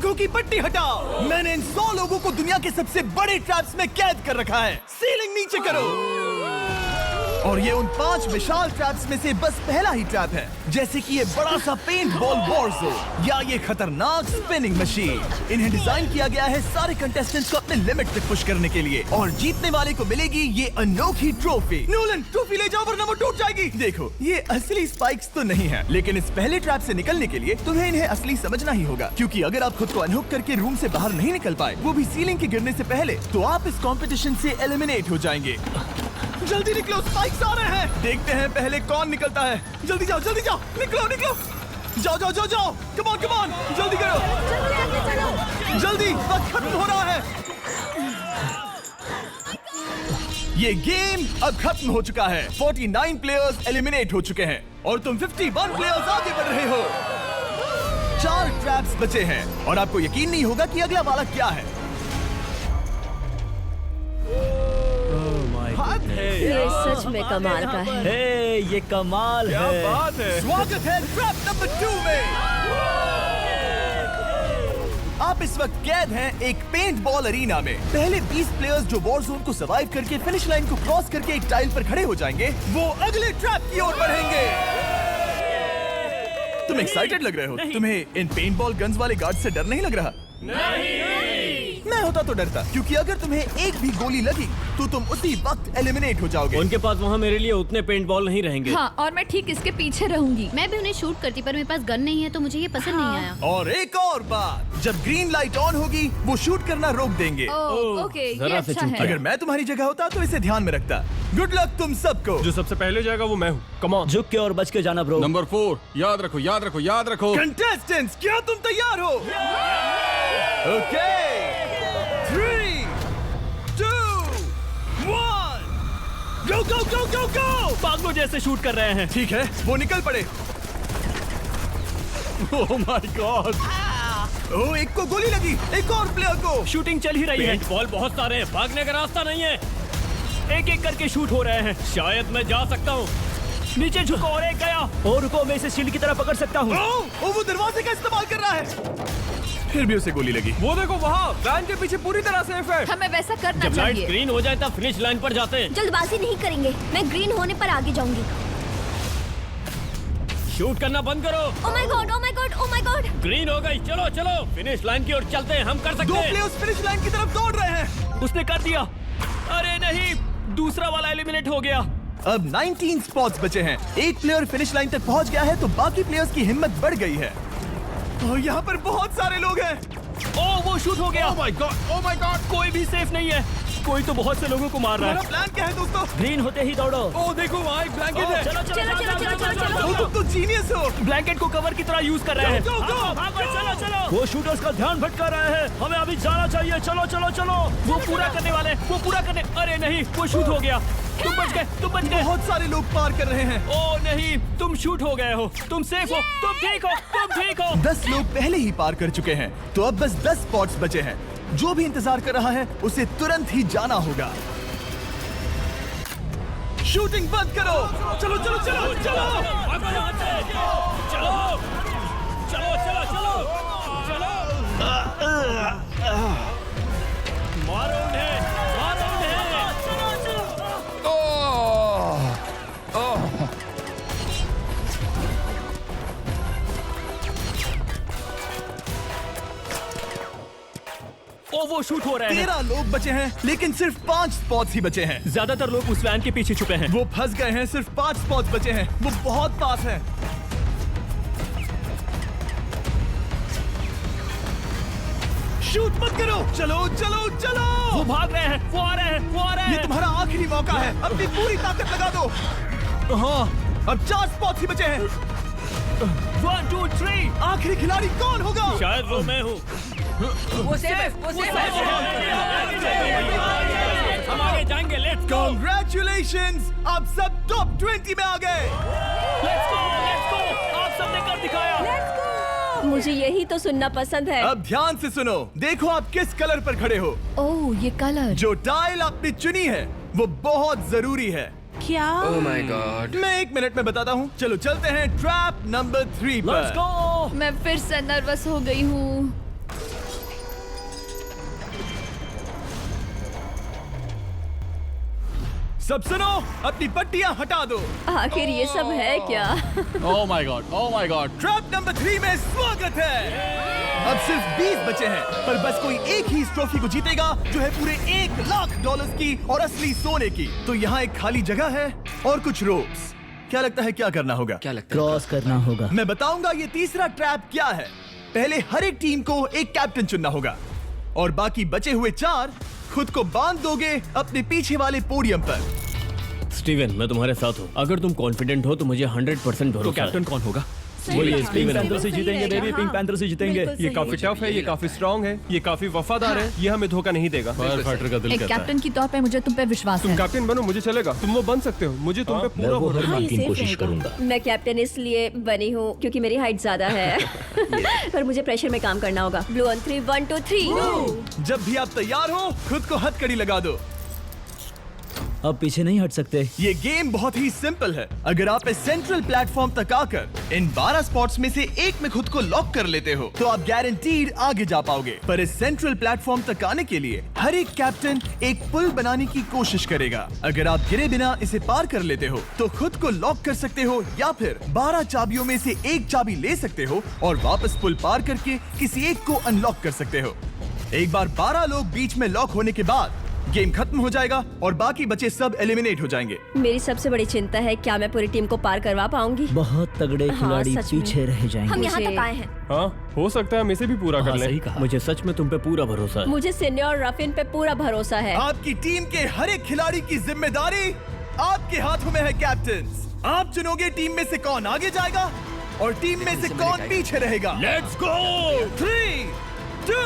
आंखों की पट्टी हटाओ। मैंने इन 100 लोगों को दुनिया के सबसे बड़े ट्रैप्स में कैद कर रखा है। सीलिंग नीचे करो। और ये उन 5 विशाल ट्रैप्स में से बस पहला ही ट्रैप है, जैसे कि ये बड़ा सा पेंट बॉल वॉर्जो या ये खतरनाक स्पिनिंग मशीन। इन्हें डिजाइन किया गया है सारे कंटेस्टेंट्स को अपने लिमिट तक पुश करने के लिए, और जीतने वाले को मिलेगी ये अनोखी ट्रॉफी। नोलन, ट्रॉफी ले जाओ वरना वो टूट जाएगी। देखो, ये असली स्पाइक्स तो नहीं है, लेकिन इस पहले ट्रैप से निकलने के लिए तुम्हें इन्हें असली समझना ही होगा, क्योंकि अगर आप खुद को अनहुक करके रूम से बाहर नहीं निकल पाए, वो भी सीलिंग के गिरने से पहले, तो आप इस कॉम्पिटिशन से एलिमिनेट हो जाएंगे। जल्दी निकलो, स्पाइक्स आ रहे हैं। देखते हैं पहले कौन निकलता है। जल्दी जाओ, निकलो। जाओ। कम ऑन, जल्दी करो। जल्दी, वक्त खत्म हो रहा है। ये गेम अब खत्म हो चुका है। 49 प्लेयर्स एलिमिनेट हो चुके हैं और तुम 51 प्लेयर्स आगे बढ़ रहे हो। 4 ट्रैप्स बचे हैं और आपको यकीन नहीं होगा कि अगला वाला क्या है। ये सच में कमाल का है। हे, ये कमाल क्या है। बात है। स्वागत है ट्रैप नंबर 2 में। आप इस वक्त कैद हैं एक पेंट बॉल अरीना में। पहले 20 प्लेयर्स जो वॉर जोन को सर्वाइव करके फिनिश लाइन को क्रॉस करके एक टाइल पर खड़े हो जाएंगे, वो अगले ट्रैप की ओर बढ़ेंगे। तुम एक्साइटेड लग रहे हो। तुम्हें इन पेंट बॉल गन्स वाले गार्ड से डर नहीं लग रहा? मैं होता तो डरता, क्योंकि अगर तुम्हें एक भी गोली लगी तो तुम उसी वक्त एलिमिनेट हो जाओगे। उनके पास वहाँ मेरे लिए उतने पेंट बॉल नहीं रहेंगे। हाँ, और मैं ठीक इसके पीछे रहूंगी। मैं भी उन्हें शूट करती, पर मेरे पास गन नहीं है तो मुझे ये पसंद नहीं आया। और एक और बात, जब ग्रीन लाइट ऑन होगी वो शूट करना रोक देंगे। ओके, ये जरा से अच्छा चूक है। अगर मैं तुम्हारी जगह होता तो इसे ध्यान में रखता। गुड लक तुम सबको। जो सबसे पहले जाएगा वो मैं हूँ। Come on. झुक के और बच के जाना ब्रो। नंबर 4, याद रखो। कंटेस्टेंट्स, क्या तुम तैयार हो? Okay, 3, 2, 1, go! पागलों जैसे शूट कर रहे हैं। ठीक है, वो निकल पड़े। ओह माय गॉड। ओह, एक को गोली लगी, एक और प्लेयर को। शूटिंग चल ही रही है। पेंट बॉल बहुत सारे हैं, भागने का रास्ता नहीं है। एक करके शूट हो रहे हैं। शायद मैं जा सकता हूँ। नीचे झुको और एक गया। और रुको, मैं इसे शील्ड की तरह पकड़ सकता हूँ। ओह, वो दरवाजे का इस्तेमाल कर रहा है। फिर भी उसे गोली लगी। वो देखो वहाँ, वैन के पीछे पूरी तरह सेफ है। हमें वैसा करना जब लाइट चाहिए। ग्रीन हो जाए तब फिनिश लाइन पर जाते हैं। जल्दबाजी नहीं करेंगे, मैं ग्रीन होने पर आगे जाऊंगी। शूट करना बंद करो। ओह माय गॉड। ग्रीन हो गई। चलो फिनिश लाइन की ओर चलते हैं। हम कर सकते 2 हैं। प्लेयर्स फिनिश लाइन की तरफ दौड़ रहे हैं। उसने कर दिया। अरे नहीं, दूसरा वाला एलिमिनेट हो गया। अब 19 स्पॉट्स बचे हैं। एक प्लेयर फिनिश लाइन तक पहुंच गया है तो बाकी प्लेयर्स की हिम्मत बढ़ गई है। और यहाँ पर बहुत सारे लोग हैं। ओह, वो शूट हो गया। ओह माय गॉड। कोई भी सेफ नहीं है। कोई तो बहुत से लोगों को मार रहा हमारा है। प्लान क्या है दोस्तों? ग्रीन होते ही दौड़ो। ओह देखो वहाँ एक ब्लैंकेट है। वो तुम तो जीनियस हो। ब्लैंकेट को कवर की तरह यूज कर रहे हैं। Go, go, go! चलो। वो शूटर्स का ध्यान भटका रहे हैं। हमें अभी जाना चाहिए। चलो। वो पूरा करने। अरे नहीं, वो शूट हो गया। तुम बच गए। बहुत सारे लोग पार कर रहे हैं। ओह नहीं, तुम शूट हो गए हो। तुम सेफ हो। तुम ठीक हो। 10 लोग पहले ही पार कर चुके हैं, तो अब बस 10 स्पॉट्स बचे हैं। जो भी इंतजार कर रहा है उसे तुरंत ही जाना होगा। शूटिंग बंद करो। चलो। मारो उन्हें। ओ, वो शूट हो रहे हैं। 13 लोग बचे हैं, लेकिन सिर्फ 5 स्पॉट्स ही बचे हैं। ज्यादातर लोग उस वैन के पीछे छुपे हैं। वो फंस गए हैं। सिर्फ 5 स्पॉट्स बचे हैं। वो बहुत पास है। शूट मत करो। चलो। वो भाग रहे हैं। वो आ रहे हैं। ये तुम्हारा आखिरी मौका है। अपनी पूरी ताकत लगा दो। हाँ, अब 4 स्पॉट्स ही बचे हैं। 1, 2, 3। आखिरी खिलाड़ी कौन होगा? शायद वो मैं हूँ। वो सेफ है। हम आगे जाएंगे। Let's go. Congratulations! आप सब टॉप 20 में आ गए। Let's go. आप सबने कर दिखाया। मुझे यही तो सुनना पसंद है। अब ध्यान से सुनो। देखो आप किस कलर पर खड़े हो। ओह, ये कलर। जो टाइल आपने चुनी है वो बहुत जरूरी है। क्या? ओह माय गॉड। मैं 1 मिनट में बताता हूँ। चलो चलते हैं ट्रैप नंबर 3 लेट्स पर। गो। मैं फिर से नर्वस हो गई हूँ। सब सुनो, अपनी पट्टियां हटा दो। आखिर ये सब है क्या? Oh my God. Oh my God. Trap number 3 में स्वागत है। अब सिर्फ 20 बचे हैं, पर बस कोई एक ही इस ट्रॉफी को जीतेगा जो है पूरे $1,00,000 की और असली सोने की। तो यहाँ एक खाली जगह है और कुछ रोप्स। क्या लगता है क्या करना होगा? क्या लगता है? क्रॉस करना होगा। मैं बताऊंगा ये तीसरा ट्रैप क्या है। पहले हर एक टीम को एक कैप्टन चुनना होगा और बाकी बचे हुए 4 खुद को बांध दोगे अपने पीछे वाले पोडियम पर। स्टीवन, मैं तुम्हारे साथ हूँ। अगर तुम कॉन्फिडेंट हो तो मुझे 100% भरोसा है। तो कैप्टन कौन होगा? बोलिए पिंक स्टीवन। पैंथर से जीतेंगे बेबी, पिंक पैंथर से जीतेंगे। ये काफी टफ है, ये काफी स्ट्रांग है, ये काफी वफादार है, ये हमें धोखा नहीं देगा। फायर फाइटर का दिल एक कहता है। कैप्टन की तौर पे मुझे तुम पे विश्वास तुम है। कैप्टन बनो, मुझे चलेगा। तुम वो बन सकते हो, मुझे तुम पे पूरा भरोसा हाँ, है। ये सेफ कोशिश रहेगा। करूंगा। मैं कैप्टन इसलिए बनी हूँ क्योंकि मेरी हाइट ज्यादा है। पर मुझे प्रेशर में काम करना होगा। Blue on 3, 1 2 3। जब भी आप तैयार हो खुद को हथकड़ी लगा दो। अब पीछे नहीं हट सकते। ये गेम बहुत ही सिंपल है। अगर आप इस सेंट्रल प्लेटफॉर्म तक आकर इन 12 स्पॉट्स में से एक में खुद को लॉक कर लेते हो तो आप गारंटीड आगे जा पाओगे। पर इस सेंट्रल प्लेटफॉर्म तक आने के लिए हर एक कैप्टन एक पुल बनाने की कोशिश करेगा। अगर आप गिरे बिना इसे पार कर लेते हो तो खुद को लॉक कर सकते हो या फिर 12 चाबियों में से एक चाबी ले सकते हो और वापस पुल पार करके किसी एक को अनलॉक कर सकते हो। एक बार 12 लोग बीच में लॉक होने के बाद गेम खत्म हो जाएगा और बाकी बचे सब एलिमिनेट हो जाएंगे। मेरी सबसे बड़ी चिंता है क्या मैं पूरी टीम को पार करवा पाऊंगी। बहुत तगड़े हाँ, खिलाड़ी सच में। पीछे रह जाएंगे। हम यहाँ मुझे- तक आए हैं। हाँ, हो सकता है हम इसे भी पूरा कर लें। सही कहा। मुझे सच में तुम पे पूरा भरोसा है। मुझे सीनियर रफिन पे पूरा भरोसा है। आपकी टीम के हर एक खिलाड़ी की जिम्मेदारी आपके हाथों में है कैप्टन। आप चुनोगे टीम में से कौन आगे जाएगा और टीम में से कौन पीछे रहेगा। Let's go. 3 2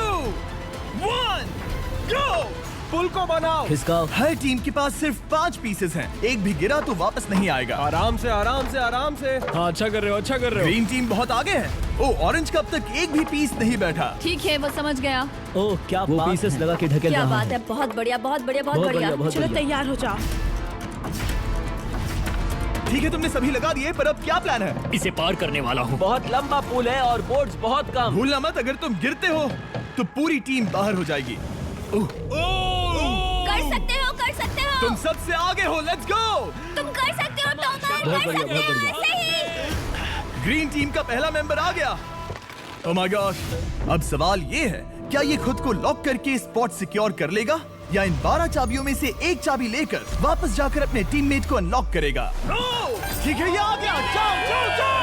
1 गो। पुल को बनाओ। खिसकाओ। हर टीम के पास सिर्फ 5 पीसेस हैं। एक भी गिरा तो वापस नहीं आएगा। आराम से, आराम से, आराम से। हाँ, अच्छा कर रहे हो, अच्छा कर रहे ग्रीन टीम बहुत आगे है। ओ, ऑरेंज का अब तक एक भी पीस नहीं बैठा। ठीक है, वो समझ गया। हो। ओह, क्या वो पीसेस लगा के ढकेल क्या रहा बात है, बहुत बढ़िया, बहुत बढ़िया, बहुत बहुत बढ़िया। बढ़िया, बहुत चलो बढ़िया। तैयार हो जाओ। ठीक है, तुमने सभी लगा दिए, पर अब क्या प्लान है? इसे पार करने वाला हूँ। बहुत लंबा पुल है और बोर्ड्स बहुत कम। भूलना मत, अगर तुम गिरते हो तो पूरी टीम बाहर हो जाएगी। कर सकते हो, कर सकते हो। तुम सबसे आगे हो। Let's go. तुम कर सकते हो, टॉमर, बहुत कर बढ़िया, सकते बहुत हो। बढ़िया। ऐसे ही। ग्रीन टीम का पहला मेंबर आ गया। ओह माय गॉड। अब सवाल ये है, क्या ये खुद को लॉक करके स्पॉट सिक्योर कर लेगा या इन 12 चाबियों में से एक चाबी लेकर वापस जाकर अपने टीममेट को अनलॉक करेगा? ठीक है, ये आ गया। जाओ जाओ जाओ।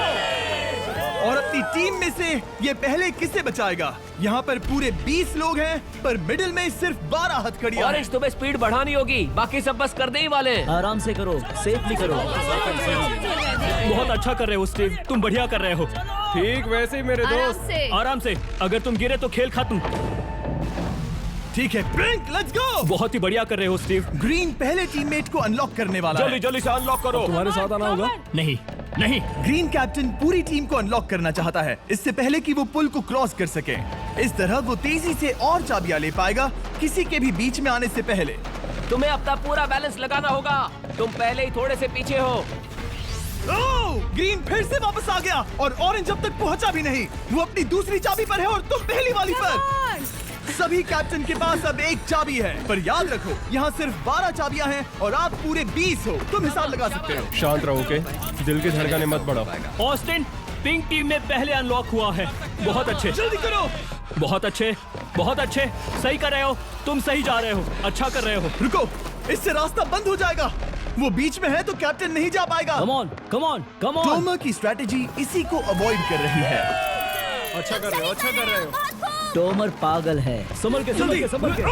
और अपनी टीम में से ये पहले किसे बचाएगा? यहाँ पर पूरे 20 लोग हैं, पर मिडिल में सिर्फ 12 हथकड़ियां हैं। ऑरेंज, तुम्हें स्पीड बढ़ानी होगी, बाकी सब बस करने ही वाले हैं। आराम से करो, सेफली करो। बहुत अच्छा कर रहे हो स्टीव, तुम बढ़िया कर रहे हो। ठीक वैसे ही मेरे आराम दोस्त। से। आराम से, अगर तुम गिरे तो खेल खत्म। ठीक है, ब्रिंक, लेट्स गो। बहुत ही बढ़िया कर रहे हो स्टीव। ग्रीन पहले टीममेट को अनलॉक करने वाला है। जल्दी से अनलॉक करो। तुम्हारे साथ आना होगा। नहीं नहीं, ग्रीन कैप्टन पूरी टीम को अनलॉक करना चाहता है, इससे पहले कि वो पुल को क्रॉस कर सके। इस तरह वो तेजी से और चाबियां ले पाएगा, किसी के भी बीच में आने से पहले। तुम्हें अपना पूरा बैलेंस लगाना होगा, तुम पहले ही थोड़े से पीछे हो। ओह! ग्रीन फिर से वापस आ गया और ऑरेंज अब तक पहुंचा भी नहीं। वो अपनी दूसरी चाबी पर है और तुम पहली वाली पर। सभी कैप्टन के पास अब एक चाबी है, पर याद रखो यहाँ सिर्फ 12 चाबियां हैं और आप पूरे 20 हो। तुम हिसाब लगा सकते हो। शांत रहो, ओके? दिल की धड़कनें मत बढ़ाओ। ऑस्टिन, पिंक टीम में पहले अनलॉक हुआ है। बहुत अच्छे, जल्दी करो। बहुत अच्छे, बहुत अच्छे। सही कर रहे हो, तुम सही जा रहे हो, अच्छा कर रहे हो। रुको, इससे रास्ता बंद हो जाएगा। वो बीच में है तो कैप्टन नहीं जा पाएगा। Come on, come on, come on. Tomer की स्ट्रेटेजी इसी को अवॉइड कर रही है। अच्छा कर रहे हो, अच्छा कर रहे हो। टोमर पागल है। संभल के, संभल के, संभल के।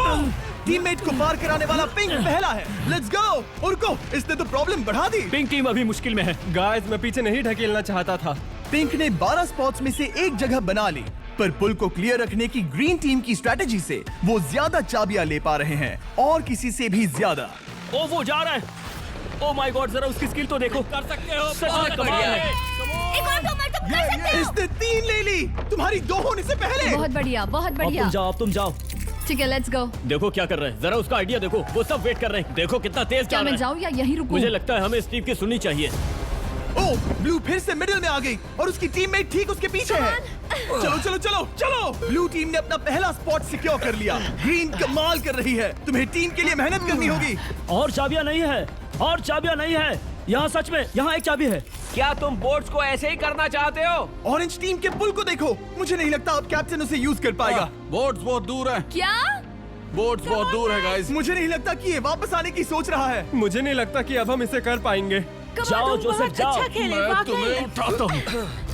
टीममेट को पार कराने वाला पिंक पहला है। Let's go. रुको, इसने तो प्रॉब्लम बढ़ा दी। पिंक टीम अभी मुश्किल में है। गाइस, मैं पीछे नहीं ढकेलना चाहता था। पिंक ने 12 स्पॉट्स में से एक जगह बना ली, पर पुल को क्लियर रखने की ग्रीन टीम की स्ट्रेटेजी से वो ज्यादा चाबियां ले पा रहे हैं और किसी से भी ज्यादा। ओ, वो जा रहा है। ओ माय गॉड, जरा उसकी स्किल तो देखो। कर सकते हो, सच में कमाल है। एक और टॉमर, तुम कर सकते हो। इसने 3 ले ली, तुम्हारी 2 होने से पहले। बहुत बढ़िया, बहुत अब बढ़िया। तुम जाओ, अब तुम जाओ। ठीक है, लेट्स गो। देखो क्या कर रहे हैं, जरा उसका आइडिया देखो। वो सब वेट कर रहे हैं, देखो कितना तेज क्या चल मैं रहा है। जाऊँ या यहीं रुकूं? मुझे लगता है हमें स्टीव की सुननी चाहिए। ओ, ब्लू फिर से मिडिल में आ गई और उसकी टीममेट ठीक उसके पीछे है। चलो चलो चलो चलो। ब्लू टीम ने अपना पहला स्पॉट सिक्योर कर लिया। ग्रीन कमाल कर रही है, तुम्हें टीम के लिए मेहनत करनी होगी। और चाबियां नहीं है। और चाबियां नहीं है यहाँ। सच में यहाँ एक चाबी है। क्या तुम बोट्स को ऐसे ही करना चाहते हो? ऑरेंज टीम के पुल को देखो, मुझे नहीं लगता अब कैप्टन उसे यूज कर पाएगा। बोट्स बहुत दूर है, क्या? बोट्स बहुत दूर है गाइस। मुझे नहीं लगता कि ये वापस आने की सोच रहा है। मुझे नहीं लगता कि अब हम इसे कर पाएंगे। जाओ जोसेफ जाओ। मैं तुम्हें उठाता हूँ।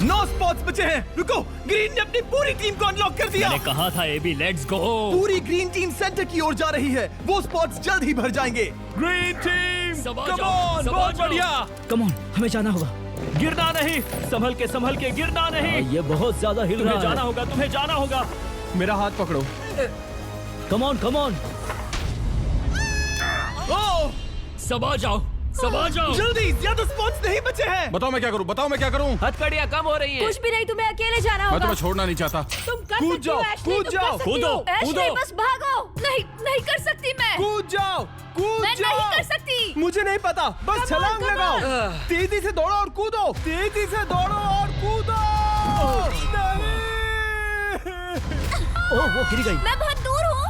9 स्पॉट्स बचे हैं। रुको, ग्रीन ने अपनी पूरी टीम को अनलॉक कर दिया। मैंने कहा था एबी, लेट्स गो। पूरी ग्रीन टीम सेंटर की ओर जा रही है। वो स्पॉट्स जल्द ही भर जाएंगे। ग्रीन टीम, सबा कम जाओ, ऑन, सबा बहुत जाओ। बढ़िया। कम ऑन, हमें जाना होगा। गिरना नहीं, संभल के गिरना नहीं। ये बहुत ज्यादा हिल रहा है। जाना होगा, तुम्हें जाना होगा। मेरा हाथ पकड़ो। कम ऑन। ओह, सबा जाओ। जल्दी, ज्यादा स्पॉट्स नहीं बचे हैं। बताओ मैं क्या करूँ? हथकड़ियाँ कम हो रही हैं। कुछ भी नहीं, तुम्हें अकेले जाना मैं होगा। तुम्हें छोड़ना नहीं चाहता। तुम कर कूद सकती हो, जाओ, एशली, कूद तुम जाओ, कर सकती कूदो, हो। एशली, कूदो। बस भागो। नहीं कर सकती मैं। कूद जाओ, कूद मैं जाओ। नहीं कर सकती। मुझे नहीं पता, बस छलांग लगाओ। तेजी से दौड़ो और कूदो। तेजी से दौड़ो और कूदो। ओह, वो गिर गई। मैं बहुत दूर हूँ।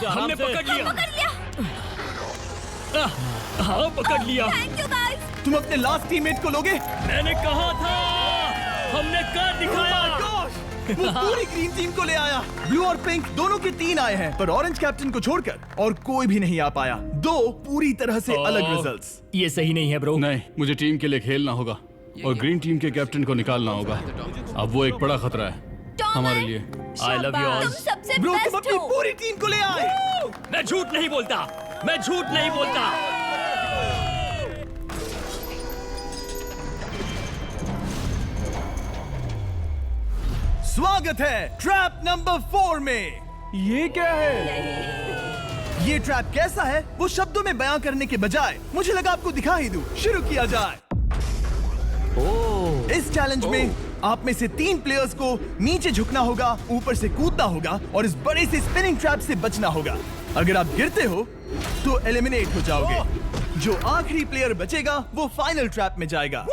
हमने पकड़ लिया। पकड़ लिया। हाँ, पकड़ लिया। Thank you guys. तुम अपने लास्ट टीममेट को लोगे? मैंने कहा था, हमने कर दिखाया। Oh my gosh! वो पूरी ग्रीन टीम को ले आया। ब्लू और पिंक दोनों के 3 आए हैं, पर ऑरेंज कैप्टन को छोड़कर और कोई भी नहीं आ पाया। 2 पूरी तरह से अलग रिजल्ट्स। ये सही नहीं है ब्रो। नहीं, मुझे टीम के लिए खेलना होगा और ग्रीन टीम के कैप्टन को निकालना होगा। अब वो एक बड़ा खतरा है हमारे लिए। I love you all. तुम सबसे ब्रो, तुम बेस्ट अपनी हो। पूरी टीम को ले आए। मैं झूठ नहीं बोलता। स्वागत है ट्रैप नंबर 4 में। ये क्या है? ये ट्रैप कैसा है वो शब्दों में बयां करने के बजाय मुझे लगा आपको दिखा ही दूं। शुरू किया जाए। इस चैलेंज में आप में से 3 प्लेयर्स को नीचे झुकना होगा, ऊपर से कूदना होगा और इस बड़े से स्पिनिंग ट्रैप से बचना होगा। अगर आप गिरते हो तो एलिमिनेट हो जाओगे। जो आखिरी प्लेयर बचेगा वो फाइनल ट्रैप में जाएगा।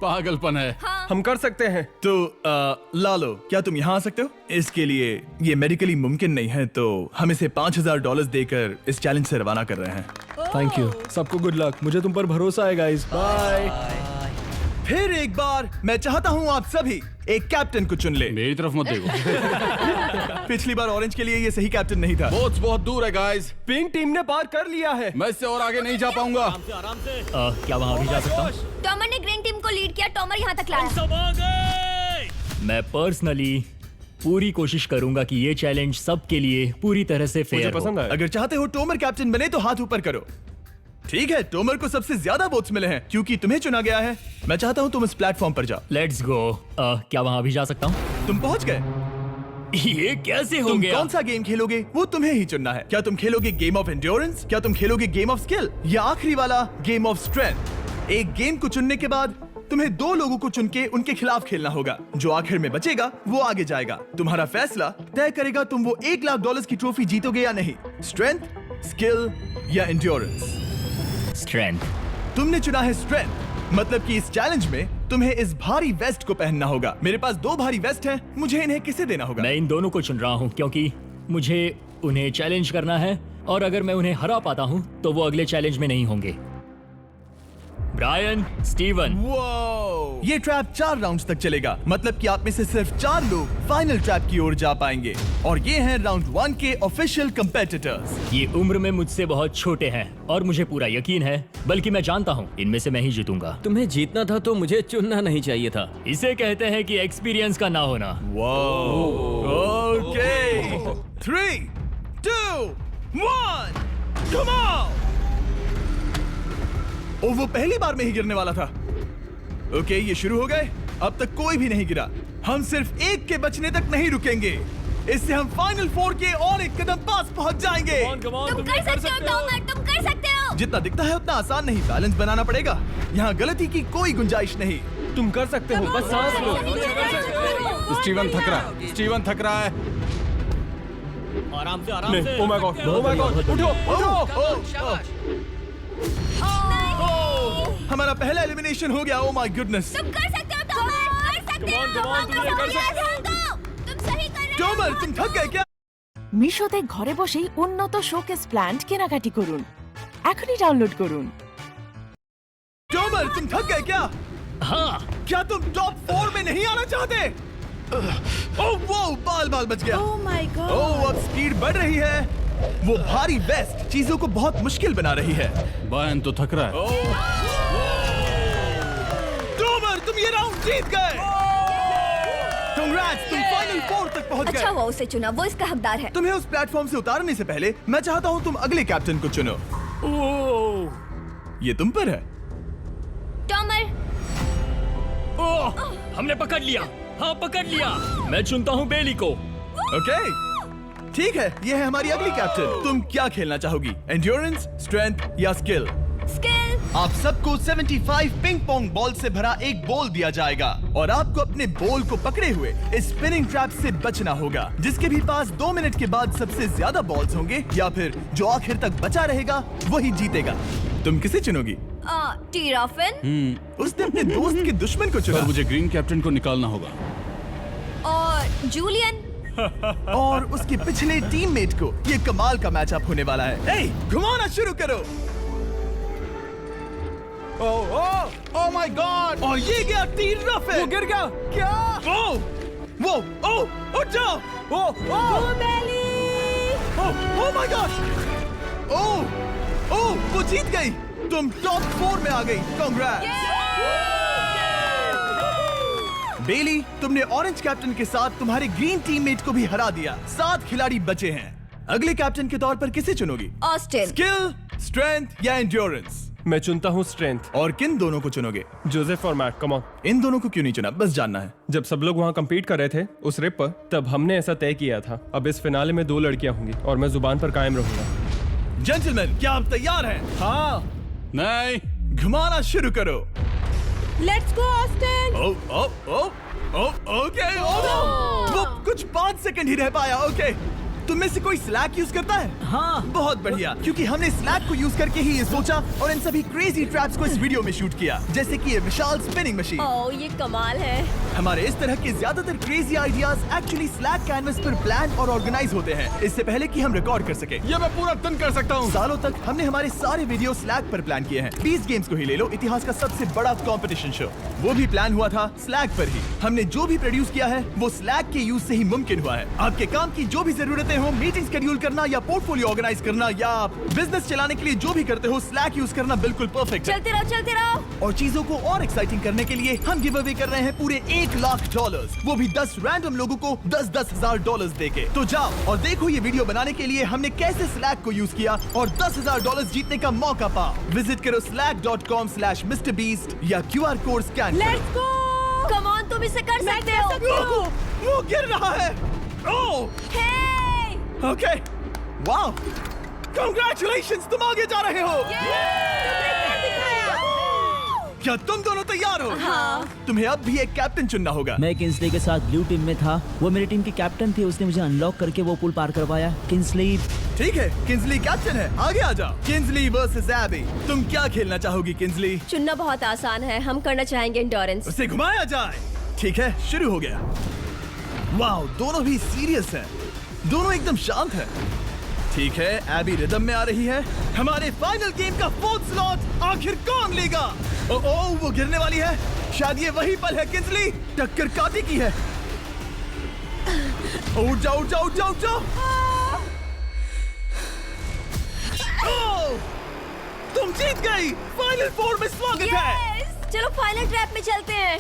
पागलपन है। हम कर सकते हैं। तो लालो, क्या तुम यहाँ आ सकते हो? इसके लिए ये मेडिकली मुमकिन नहीं है, तो हम इसे $5000 देकर इस चैलेंज से रवाना कर रहे हैं। Thank you. सबको गुड लक। मुझे तुम पर भरोसा है गाइस। बाय। फिर एक बार मैं चाहता हूँ आप सभी एक कैप्टन को चुन ले। मेरी तरफ मत देखो। पिछली बार ऑरेंज के लिए ये सही कैप्टन नहीं था। बोट्स बहुत दूर है गाइस। पिंक टीम ने पार कर लिया है। मैं इससे और आगे नहीं जा पाऊंगा। आराम से। क्या वहाँ भी जा सकता हूँ? टॉमर ने ग्रीन टीम को लीड किया। टॉमर यहाँ तक लाया। सब आ गए। मैं पर्सनली पूरी कोशिश करूंगा कि ये चैलेंज सबके लिए पूरी तरह से मुझे फेयर हो। पसंद आया। अगर चाहते हो टोमर कैप्टन बने तो हाथ ऊपर करो। ठीक है, टोमर को सबसे ज्यादा वोट्स मिले हैं क्योंकि तुम्हें चुना गया है। मैं चाहता हूँ तुम इस प्लेटफॉर्म पर जाओ। Let's go. क्या वहाँ भी जा सकता हूँ? तुम पहुँच गए। ये कैसे हो तुम गया? कौन सा गेम खेलोगे वो तुम्हें ही चुनना है। क्या तुम खेलोगे गेम ऑफ एंड्योरेंस, क्या तुम खेलोगे गेम ऑफ स्किल, या आखिरी वाला गेम ऑफ स्ट्रेंथ? एक गेम को चुनने के बाद तुम्हें 2 लोगों को चुन के उनके खिलाफ खेलना होगा। जो आखिर में बचेगा वो आगे जाएगा। तुम्हारा फैसला तय करेगा तुम वो $1,00,000 की ट्रॉफी जीतोगे या नहीं। स्ट्रेंथ, स्किल या एंड्योरेंस। स्ट्रेंथ। तुमने चुना है स्ट्रेंथ, मतलब कि इस चैलेंज में तुम्हें इस भारी वेस्ट को पहनना होगा। मेरे पास 2 भारी वेस्ट हैं, मुझे इन्हें किसे देना होगा? मैं इन दोनों को चुन रहा हूँ क्योंकि मुझे उन्हें चैलेंज करना है और अगर मैं उन्हें हरा पाता हूँ तो वो अगले चैलेंज में नहीं होंगे। Brian, Steven. वो ये ट्रैप 4 राउंड्स तक चलेगा, मतलब कि आप में से सिर्फ 4 लोग फाइनल ट्रैप की ओर जा पाएंगे और ये हैं राउंड 1 के ऑफिशियल कंपेटिटर्स। ये उम्र में मुझसे बहुत छोटे हैं और मुझे पूरा यकीन है, बल्कि मैं जानता हूँ इनमें से मैं ही जीतूंगा। तुम्हें जीतना था तो मुझे चुनना नहीं चाहिए था। इसे कहते हैं कि एक्सपीरियंस का ना होना। Okay, 3, 2, 1, come on. ओ, वो पहली बार में ही गिरने वाला था। ओके, ये शुरू हो गए। अब तक कोई भी नहीं गिरा। हम सिर्फ एक के बचने तक नहीं रुकेंगे। इससे हम फाइनल 4 के और एक कदम पास पहुंच जाएंगे। तुम कर सकते हो टॉमर, तुम कर सकते हो। जितना दिखता है उतना आसान नहीं, बैलेंस बनाना पड़ेगा। यहाँ गलती की कोई गुंजाइश नहीं। तुम कर सकते हो, बस सांस लो। स्टीवन थक रहा है। स्टीवन थक रहा है। आराम से, आराम नहीं, से। Oh my God, oh my God, उठो। हमारा पहला एलिमिनेशन हो गया। Oh my goodness. तुम कर सकते हो टॉमर, कर सकते हो। तुम सही कर रहे हो। टोमर, तुम थक गए क्या? মিশোতে ঘরে বসেই উন্নত শোকেস প্ল্যান্ট কেনাকাটি করুন। এখনই ডাউনলোড করুন। टॉमर, तुम थक गए क्या? हाँ क्या तुम टॉप 4 में नहीं आना चाहते? ओह वो बाल बच गया। ओह माय गॉड। ओह अब स्पीड बढ़ रही है। वो भारी वेस्ट चीजों को बहुत मुश्किल बना रही है। बायन तो थक रहा है। टॉमर, तुम ये राउंड जीत गए। Congrats, तुम फाइनल 4 तक पहुंच अच्छा गए। हुआ उसे चुना, वो इसका हकदार है। तुम्हें उस प्लेटफॉर्म से उतारने से पहले मैं चाहता हूँ तुम अगले कैप्टन को चुनो। ओह ये तुम पर है। टॉमर, ओह हमने पकड़ लिया। हाँ पकड़ लिया। मैं चुनता हूँ बेली को। ओके ठीक है, ये है हमारी अगली कैप्टन। तुम क्या खेलना चाहोगी, एंड्योरेंस, स्ट्रेंथ या स्किल? स्किल। आप सबको 75 पिंग पोंग बॉल से भरा एक बॉल दिया जाएगा और आपको अपने बॉल को पकड़े हुए इस स्पिनिंग ट्रैप से बचना होगा। जिसके भी पास 2 मिनट के बाद सबसे ज्यादा बॉल्स होंगे या फिर जो आखिर तक बचा रहेगा वही जीतेगा। तुम किसे चुनोगी? टीराफिन उसने अपने दोस्त के दुश्मन को चुना। पर मुझे ग्रीन कैप्टन को निकालना होगा। और जूलियन। और उसके पिछले टीममेट को। ये कमाल का मैचअप होने वाला है। ए, घुमाना शुरू करो। ओह माय गॉड! और ये गया टीराफिन। वो गिर गया। क्या? वो उठ जाओ। ओह माय गॉड! ओह वो जीत गई। तुम टॉप 4 में आ गई। कांग्रेट्स। बेली, तुमने ऑरेंज कैप्टन के साथ तुम्हारे ग्रीन टीममेट को भी हरा दिया। 7 खिलाड़ी बचे हैं। अगले कैप्टन के तौर पर किसे चुनोगी? ऑस्टिन। स्किल, स्ट्रेंथ या एंड्योरेंस? मैं चुनता हूँ स्ट्रेंथ। और किन दोनों को चुनोगे? जोसेफ और मैट, कम ऑन। इन दोनों को क्यों नहीं चुना, बस जानना है। जब सब लोग वहाँ कम्पीट कर रहे थे उस रिप पर, तब हमने ऐसा तय किया था। अब इस फिनाले में 2 लड़कियां होंगी और मैं जुबान पर कायम रहूंगा। जेंटलमैन, क्या आप तैयार हैं? हाँ नहीं, घुमाना शुरू करो। Let's go Austin. ओके। वो कुछ 5 सेकंड ही रह पाया। ओके, तुम में से कोई स्लैक यूज करता है? हाँ बहुत बढ़िया, क्योंकि हमने स्लैक को यूज करके ही ये सोचा और इन सभी क्रेजी ट्रैप्स को इस वीडियो में शूट किया, जैसे कि ये विशाल स्पिनिंग मशीन। ओह ये कमाल है। हमारे इस तरह के ज्यादातर crazy ideas actually slack canvas पर प्लान और ऑर्गेनाइज होते हैं इससे पहले कि हम रिकॉर्ड कर सके। ये मैं पूरा दिन कर सकता हूँ। सालों तक हमने हमारे सारे वीडियो स्लैक पर प्लान किए हैं। 20 गेम्स को ही ले लो, इतिहास का सबसे बड़ा कंपटीशन शो, वो भी प्लान हुआ था स्लैक पर ही। हमने जो भी प्रोड्यूस किया है वो स्लैक के यूज से ही मुमकिन हुआ है। आपके काम की जो भी जरूरतें हो, मीटिंग शेड्यूल करना या पोर्टफोलियो ऑर्गेनाइज करना या बिजनेस चलाने के लिए जो भी करते हो, स्लैक यूज करना बिल्कुल परफेक्ट है। चलते रहो। और चीजों को और एक्साइटिंग करने के लिए हम गिव अवे कर रहे हैं पूरे $1,00,000, वो भी 10 रैंडम लोगों को $10,000 देके। तो जाओ और देखो ये वीडियो बनाने के लिए हमने कैसे स्लैक को यूज किया और $10,000 जीतने का मौका पाओ। विजिट करो slack.com/MrBeast या QR कोड स्कैन करो। Let's go. कम ऑन, तुम इसे कर सकते हो। वो गिर रहा है। ओह ओके, वाओ, कांग्रेचुलेशंस, तुम आगे जा रहे हो। क्या तुम दोनों तैयार हो? हाँ। तुम्हें अब भी एक कैप्टन चुनना होगा। मैं किंग्सली के साथ ब्लू टीम में था। वो मेरी टीम के कैप्टन थे, उसने मुझे अनलॉक करके वो पुल पार करवाया। किंग्सली। ठीक है, किंग्सली कैप्टन है, आगे आ जाओ। किंग्सली वर्सेस एबी, तुम क्या खेलना चाहोगी किंग्सली? चुनना बहुत आसान है, हम करना चाहेंगे एंड्योरेंस। उसे घुमाया जाए। ठीक है, शुरू हो गया। वाओ, दोनों भी सीरियस हैं, दोनों एकदम शांत हैं। ठीक है, एबी रिदम में आ रही है। हमारे फाइनल गेम का 4th स्लॉट आखिर कौन लेगा? ओह वो गिरने वाली है। शायद ये वही पल है किंग्सली, टक्कर काटी की है। उठ जाओ। ओह, तुम जीत गई। फाइनल 4 में स्वागत है। चलो फाइनल ट्रैप में चलते हैं।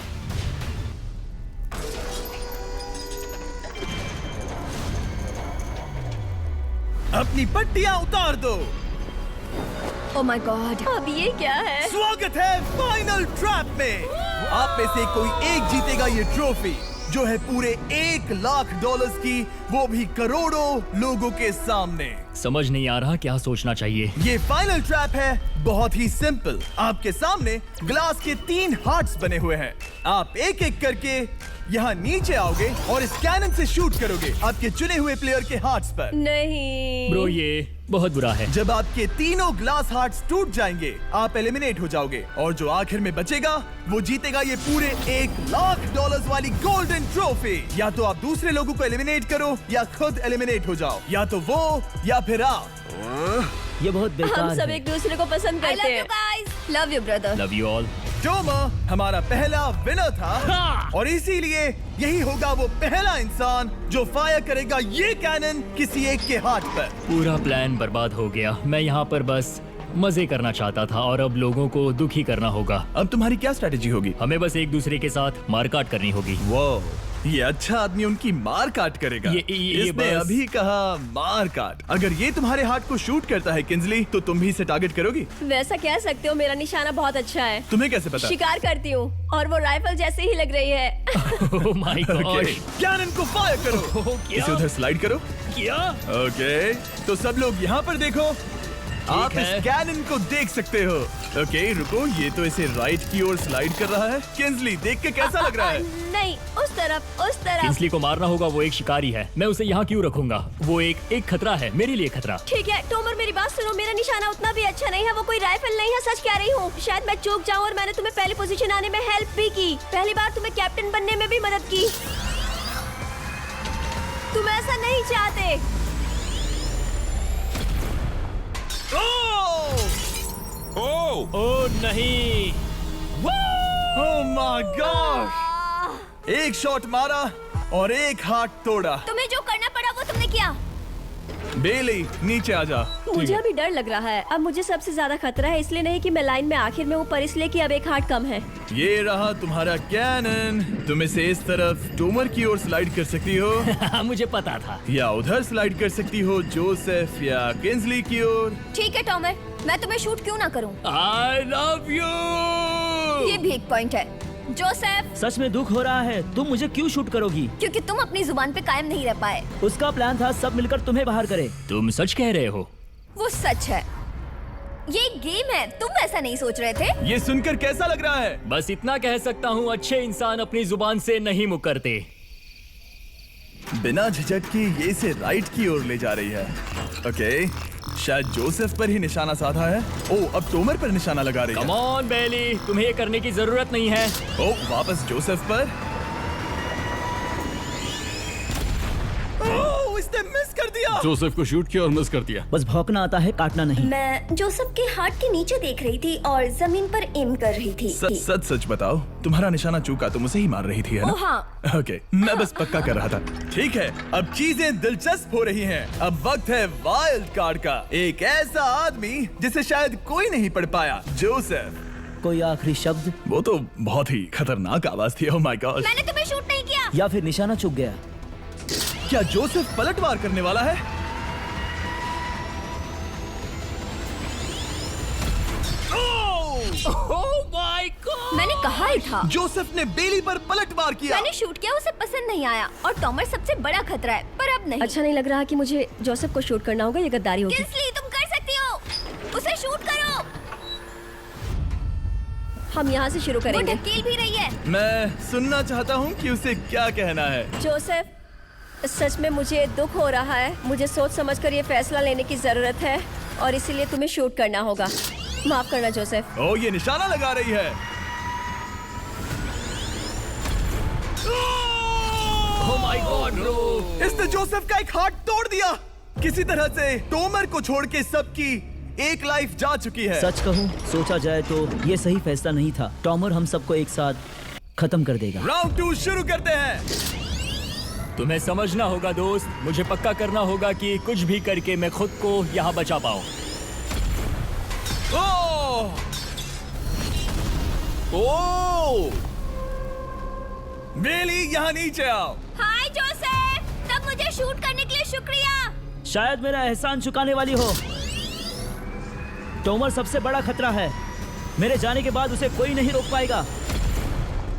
अपनी पट्टियां उतार दो। ओह माय गॉड, अब ये क्या है? स्वागत है फाइनल ट्रैप में। आप में से कोई एक जीतेगा ये ट्रॉफी, जो है पूरे $1,00,000 की, वो भी करोड़ों लोगों के सामने। समझ नहीं आ रहा क्या सोचना चाहिए। ये फाइनल ट्रैप है, बहुत ही सिंपल। आपके सामने ग्लास के 3 हार्ट्स बने हुए हैं। आप एक एक करके यहाँ नीचे आओगे और इस कैनन से शूट करोगे आपके चुने हुए प्लेयर के हार्ट्स पर। नहीं ब्रो, ये बहुत बुरा है। जब आपके तीनों ग्लास हार्ट्स टूट जाएंगे, आप एलिमिनेट हो जाओगे और जो आखिर में बचेगा वो जीतेगा ये पूरे $1,00,000 वाली गोल्डन ट्रॉफी। या तो आप दूसरे लोगों को एलिमिनेट करो या खुद एलिमिनेट हो जाओ, या तो वो या फिर आप। ये बहुत बेकार हम सब है। एक दूसरे को पसंद करते हैं। Love you brother. Love you all. Tomer हमारा पहला विनर था और इसीलिए यही होगा वो पहला इंसान जो फायर करेगा ये कैनन किसी एक के हाथ पर। पूरा प्लान बर्बाद हो गया। मैं यहाँ पर बस मजे करना चाहता था और अब लोगों को दुखी करना होगा। अब तुम्हारी क्या स्ट्रेटेजी होगी? हमें बस एक दूसरे के साथ मारकाट करनी होगी। वो ये अच्छा आदमी उनकी मार काट करेगा। ये इसने बस- अभी कहा मार काट। अगर ये तुम्हारे हार्ट को शूट करता है किंजली, तो तुम भी इसे टारगेट करोगी। वैसा कह सकते हो, मेरा निशाना बहुत अच्छा है। तुम्हें कैसे पता? शिकार करती हूँ और वो राइफल जैसे ही लग रही है। ओह माय गॉड। कैनन को फायर करो। इसे उधर स्लाइड करो। क्या? ओके, तो सब लोग यहाँ पर देखो। आप इस है। कैनन को देख सकते हो। ओके, रुको, ये तो इसे राइट की ओर स्लाइड कर रहा है। किंजली, देख के कैसा लग रहा है? नहीं, उस तरफ, उस तरफ। किंसली को मारना होगा। वो एक शिकारी है। मैं उसे यहाँ क्यों रखूंगा? वो एक खतरा है, मेरे लिए खतरा। ठीक है टोमर, मेरी बात सुनो। मेरा निशाना उतना भी अच्छा नहीं है। वो कोई राइफल नहीं है, सच कह रही हूँ। शायद मैं चूक जाऊँ और मैंने तुम्हें पहली पोजीशन आने में हेल्प भी की। पहली बार तुम्हें कैप्टन बनने में भी मदद की। तुम ऐसा नहीं चाहते। ओह नहीं। ओह माय गॉड! एक शॉट मारा और एक हाथ तोड़ा। तुम्हें जो करना पड़ा वो तुमने किया। बेली, नीचे आ जा। मुझे अभी डर लग रहा है। अब मुझे सबसे ज्यादा खतरा है, इसलिए नहीं कि मैं लाइन में आखिर में हूँ, पर इसलिए कि अब एक हार्ट कम है। ये रहा तुम्हारा कैनन। तुम इसे इस तरफ टोमर की ओर स्लाइड कर सकती हो मुझे पता था। या उधर स्लाइड कर सकती हो जोसेफ या किंजली की ओर। ठीक है टोमर, मैं तुम्हें शूट क्यों ना करूं? I love you. ये भी एक पॉइंट है। जोसेफ, सच में दुख हो रहा है। तुम मुझे क्यों शूट करोगी? क्योंकि तुम अपनी जुबान पे कायम नहीं रह पाए। उसका प्लान था सब मिलकर तुम्हें बाहर करे। तुम सच कह रहे हो? वो सच है। ये एक गेम है, तुम ऐसा नहीं सोच रहे थे। ये सुनकर कैसा लग रहा है? बस इतना कह सकता हूँ, अच्छे इंसान अपनी जुबान से नहीं मुकरते। बिना झिझक की ये इसे राइट की ओर ले जा रही है। ओके, शायद जोसेफ पर ही निशाना साधा है। ओ, अब टोमर पर निशाना लगा रही है। कम ऑन बेली, तुम्हें ये करने की जरूरत नहीं है। ओ, वापस जोसेफ पर। ओ, इसने मिस कर दिया। जोसेफ को शूट किया और मिस कर दिया। बस भौंकना आता है, काटना नहीं। मैं जोसेफ के हार्ट के नीचे देख रही थी और जमीन पर एम कर रही थी। सच सच बताओ, तुम्हारा निशाना चूका, तुम उसे ही मार रही थी, है ना? ओ हाँ। ओके, मैं बस पक्का कर रहा था। ठीक है, अब चीजें दिलचस्प हो रही हैं। अब वक्त है वाइल्ड कार्ड का। एक ऐसा आदमी जिसे शायद कोई नहीं पढ़ पाया, जोसेफ। कोई आखिरी शब्द? वो तो बहुत ही खतरनाक आवाज थी। ओह माय गॉड! मैंने तुम्हें शूट नहीं किया। या फिर निशाना चूक गया? क्या जोसेफ पलटवार करने वाला है? ओह माय गॉड! मैंने कहा ही था। जोसेफ ने बेली पर पलटवार किया। मैंने शूट किया, उसे पसंद नहीं आया और टॉमर सबसे बड़ा खतरा है, पर अब नहीं। अच्छा नहीं लग रहा कि मुझे जोसेफ को शूट करना होगा, ये गद्दारी होगी। किंजली, तुम कर सकती हो। उसे शूट करो। हम यहाँ से शुरू करेंगे। वो ढकेल भी रही है। मैं सुनना चाहता हूँ कि उसे क्या कहना है। जोसेफ, सच में मुझे दुख हो रहा है। मुझे सोच समझकर ये फैसला लेने की जरूरत है और इसीलिए तुम्हें शूट करना होगा। माफ करना जोसेफ। ओ, ये निशाना लगा रही है। ओह माय गॉड ब्रो! इसने जोसेफ का एक हाथ तोड़ दिया। किसी तरह से टोमर को छोड़ के सबकी एक लाइफ जा चुकी है। सच कहूँ, सोचा जाए तो ये सही फैसला नहीं था। टॉमर हम सबको एक साथ खत्म कर देगा। राउंड 2 शुरू करते हैं। तुम्हें समझना होगा दोस्त, मुझे पक्का करना होगा कि कुछ भी करके मैं खुद को यहाँ बचा पाऊँ। ओह! ओह! बेली, यहाँ नीचे आओ। हाय जोसेफ, तब मुझे शूट करने के लिए शुक्रिया। शायद मेरा एहसान चुकाने वाली हो। टोमर सबसे बड़ा खतरा है। मेरे जाने के बाद उसे कोई नहीं रोक पाएगा।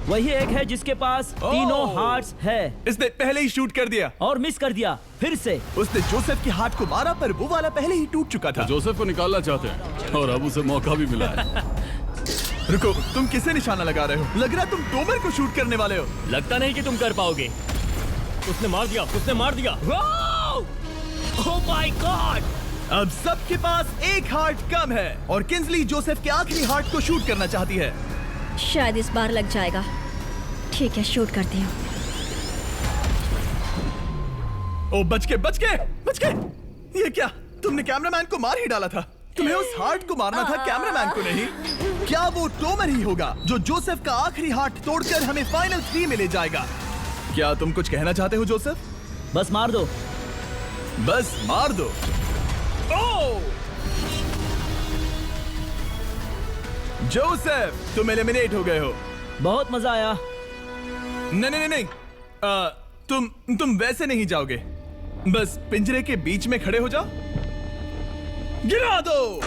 वही एक है जिसके पास तीनों हार्ट्स है। इसने पहले ही शूट कर दिया और मिस कर दिया फिर से। उसने जोसेफ के हाथ को मारा, पर वो वाला पहले ही टूट चुका था। जोसेफ को निकालना चाहते हैं और अब उसे मौका भी मिला है। रुको, तुम किसे निशाना लगा रहे हो? लग रहा है तुम टोमर को शूट करने वाले हो। लगता नहीं कि तुम कर पाओगे। उसने मार दिया, उसने मार दिया। Oh my God! अब सबके पास एक हार्ट कम है और किंजली जोसेफ के आखिरी हार्ट को शूट करना चाहती है। शायद इस बार लग जाएगा। ठीक है, शूट करती हूँ। ओ, बच के! ये क्या? तुमने कैमरामैन को मार ही डाला था। तुम्हें उस हार्ट को मारना था, कैमरामैन को नहीं। क्या वो टोमर ही होगा जो जोसेफ का आखिरी हार्ट तोड़कर हमें फाइनल 3 में ले जाएगा? क्या तुम कुछ कहना चाहते हो जोसेफ? बस मार दो। बस मार दो। ओह! जोसेफ, तुम एलिमिनेट हो गए हो। बहुत मजा आया। नहीं नहीं नहीं, तुम वैसे नहीं जाओगे। बस पिंजरे के बीच में खड़े हो जाओ। गिरा दो।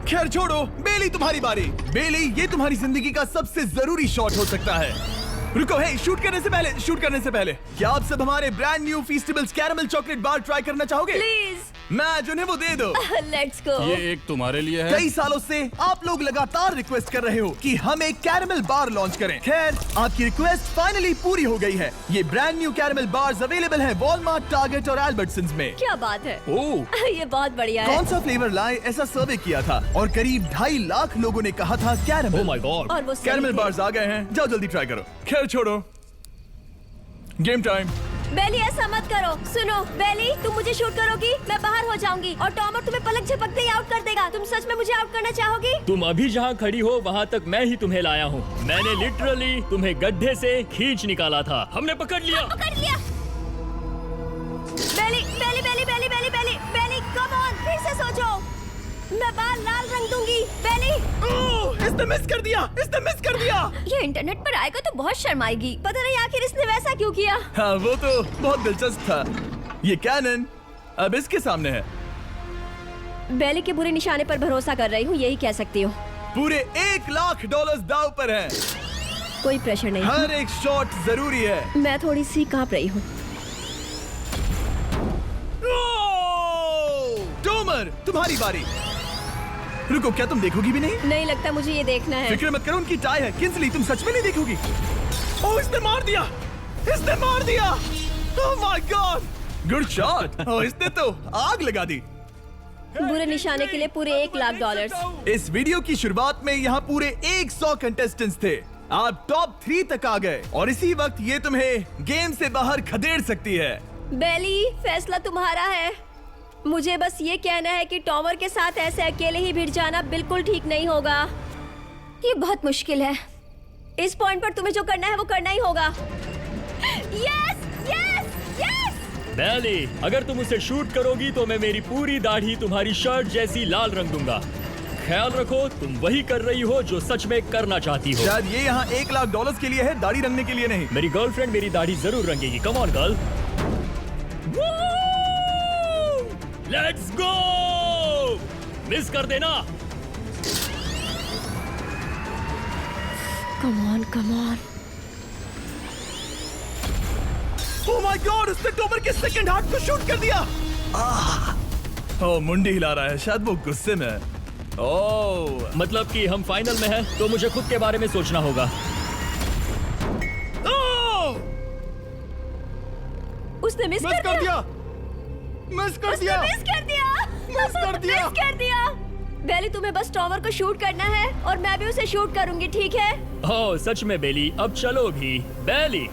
खैर छोड़ो, बेली तुम्हारी बारी। बेली, ये तुम्हारी जिंदगी का सबसे जरूरी शॉट हो सकता है। रुको, हे, शूट करने से पहले क्या आप सब हमारे brand new Feastables caramel chocolate bar try करना चाहोगे? प्लीज। मैं उन्हें वो दे दो। Let's go. ये एक तुम्हारे लिए है। कई सालों से आप लोग लगातार रिक्वेस्ट कर रहे हो कि हम एक कैरमल बार लॉन्च करें। खैर, आपकी रिक्वेस्ट फाइनली पूरी हो गई है। ये brand new caramel bars available हैं वॉलमार्ट, टारगेट और एल्बर्टसन्स में। क्या बात है। ओह, ये बहुत बढ़िया है। कौन सा फ्लेवर लाए, ऐसा सर्वे किया था और करीब 2.5 लाख लोगों ने कहा था कैरमल। Oh my God. और वो सही कैरमल थे। बार्स आ गए हैं, जाओ जल्दी ट्राई करो। खैर छोड़ो, गेम टाइम। बेली, ऐसा मत करो। सुनो बेली, तुम मुझे शूट करोगी, मैं बाहर हो जाऊंगी और टॉमर तुम्हें पलक झपकते ही आउट कर देगा। तुम सच में मुझे आउट करना चाहोगी? तुम अभी जहाँ खड़ी हो वहाँ तक मैं ही तुम्हें लाया हूँ। मैंने लिटरली तुम्हें गड्ढे से खींच निकाला था। हमने पकड़ लिया। पकड़ लिया। बेली बेली बेली बेली बेली बेली बेली, कम ऑन, फिर से सोचो। मैं बाल लाल रंग दूंगी। बेली, इसने मिस कर दिया। ये इंटरनेट पर आएगा तो बहुत शर्माएगी। पता नहीं आखिर इसने वैसा क्यों किया। हाँ, वो तो बहुत दिलचस्प था। ये कैनन अब इसके सामने है। बेली के बुरे निशाने पर भरोसा कर रही हूँ, यही कह सकती हूँ। पूरे $1 लाख दाव पर है। कोई प्रेशर नहीं। हर एक शॉट जरूरी है। मैं थोड़ी सी कांप रही हूँ। टोमर, तुम्हारी बारी। रुको, क्या तुम देखोगी भी नहीं? नहीं लगता मुझे ये देखना है। फिक्र मत करो, उनकी टाई है। किंसली, तुम सच में नहीं देखोगी? ओह, इसने मार दिया। Oh my God, good shot. Oh, इसने तो आग लगा दी। बुरे निशाने के लिए पूरे $1 लाख। इस वीडियो की शुरुआत में यहाँ पूरे 100 कंटेस्टेंट्स थे। आप टॉप 3 तक आ गए और इसी वक्त ये तुम्हें गेम से बाहर खदेड़ सकती है। बेली, फैसला तुम्हारा है। मुझे बस ये कहना है कि टॉमर के साथ ऐसे अकेले ही भिड़ जाना बिल्कुल ठीक नहीं होगा। ये बहुत मुश्किल है। इस पॉइंट पर तुम्हें जो करना है वो करना ही होगा। Yes yes yes. बेली, अगर तुम उसे शूट करोगी तो मैं मेरी पूरी दाढ़ी तुम्हारी शर्ट जैसी लाल रंग दूंगा। ख्याल रखो, तुम वही कर रही हो जो सच में करना चाहती हो। शायद ये यहाँ $1 लाख के लिए है, दाढ़ी रंगने के लिए नहीं। मेरी गर्लफ्रेंड मेरी दाढ़ी जरूर रंगेगी। Come on girl, let's go. Miss कर देना। Come on come on. Oh my God, उसने टोमर के सेकंड हार्ट को शूट कर दिया। ओह, मुंडी हिला रहा है, शायद वो गुस्से में है। ओह, मतलब कि हम फाइनल में हैं, तो मुझे खुद के बारे में सोचना होगा। उसने मिस कर दिया। मिस कर दिया। बेली, तुम्हें बस टॉमर को शूट करना है और मैं भी उसे शूट करूंगी, ठीक है? ओह सच में बेली, अब चलो भी। बेली,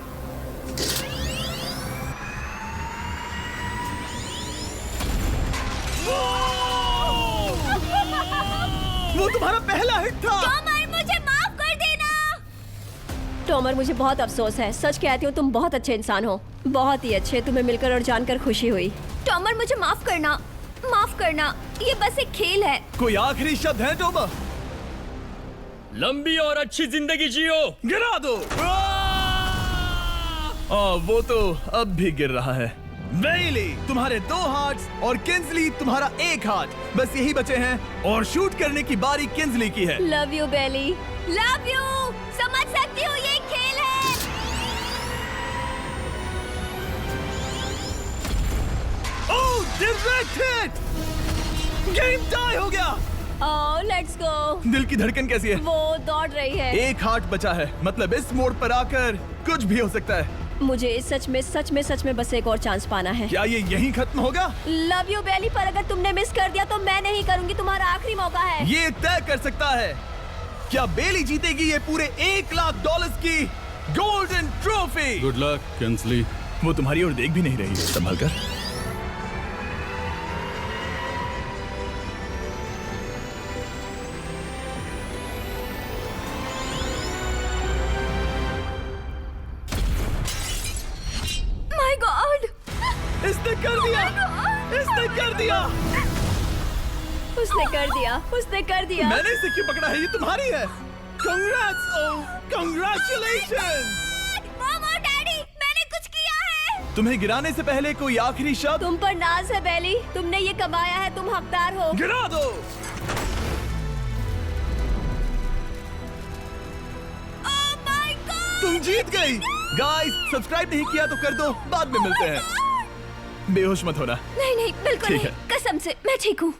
वो तुम्हारा पहला हिट था। टॉमर, मुझे माफ कर देना। टॉमर, मुझे बहुत अफसोस है। सच कहती हूँ, तुम बहुत अच्छे इंसान हो, बहुत ही अच्छे। तुम्हें मिलकर और जानकर खुशी हुई। टॉमर, मुझे माफ करना, माफ करना। ये बस एक खेल है। कोई आखिरी शब्द है टोमर? लंबी और अच्छी जिंदगी जियो। गिरा दो। वो तो अब भी गिर रहा है। बेली, तुम्हारे 2 हार्ट्स और किंसली तुम्हारा 1 हार्ट। बस यही बचे हैं और शूट करने की बारी किंसली की है। Love you Bailey, love you. समझ सकती हूँ, ये एक खेल है। Oh, direct hit. Game tie हो गया। Oh, let's go. दिल की धड़कन कैसी है? वो दौड़ रही है। 1 हार्ट बचा है, मतलब इस मोड़ पर आकर कुछ भी हो सकता है। मुझे सच में बस एक और चांस पाना है। क्या ये यहीं खत्म होगा? लव यू बेली, पर अगर तुमने मिस कर दिया तो मैं नहीं करूंगी। तुम्हारा आखिरी मौका है। ये तय कर सकता है क्या बेली जीतेगी ये पूरे $1 लाख की golden trophy. Good luck Kinsley. वो तुम्हारी ओर देख भी नहीं रही है, संभल कर। इसने कर दिया, इसने कर दिया। उसने कर दिया, उसने कर दिया। मैंने इसे क्यों पकड़ा है? ये तुम्हारी है। Congrats, oh, congratulations! मॉम और डैडी, मैंने कुछ किया है। तुम्हें गिराने से पहले कोई आखिरी शब्द? तुम पर नाज है बेली, तुमने ये कमाया है, तुम हकदार हो। गिरा दो। Oh my God! तुम जीत गई। गाइस, सब्सक्राइब नहीं किया तो कर दो, बाद में मिलते हैं। बेहोश मत होना। नहीं नहीं, बिल्कुल ठीक नहीं, कसम से मैं ठीक हूँ।